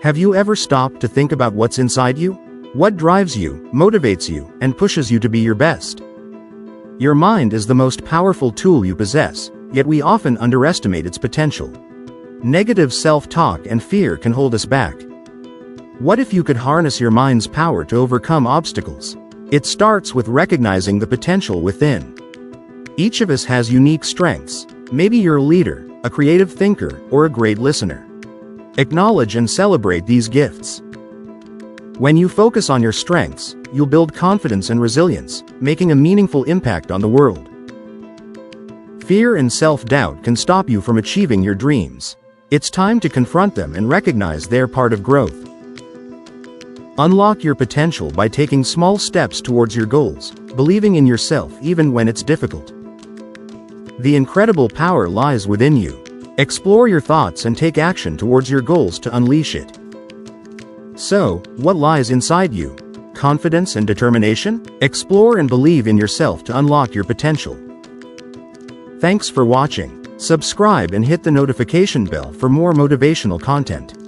Have you ever stopped to think about what's inside you? What drives you, motivates you, and pushes you to be your best? Your mind is the most powerful tool you possess, yet we often underestimate its potential. Negative self-talk and fear can hold us back. What if you could harness your mind's power to overcome obstacles? It starts with recognizing the potential within. Each of us has unique strengths. Maybe you're a leader, a creative thinker, or a great listener. Acknowledge and celebrate these gifts. When you focus on your strengths, you'll build confidence and resilience, making a meaningful impact on the world. Fear and self-doubt can stop you from achieving your dreams. It's time to confront them and recognize they're part of growth. Unlock your potential by taking small steps towards your goals, believing in yourself even when it's difficult. The incredible power lies within you. Explore your thoughts and take action towards your goals to unleash it. So, what lies inside you? Confidence and determination? Explore and believe in yourself to unlock your potential. Thanks for watching. Subscribe and hit the notification bell for more motivational content.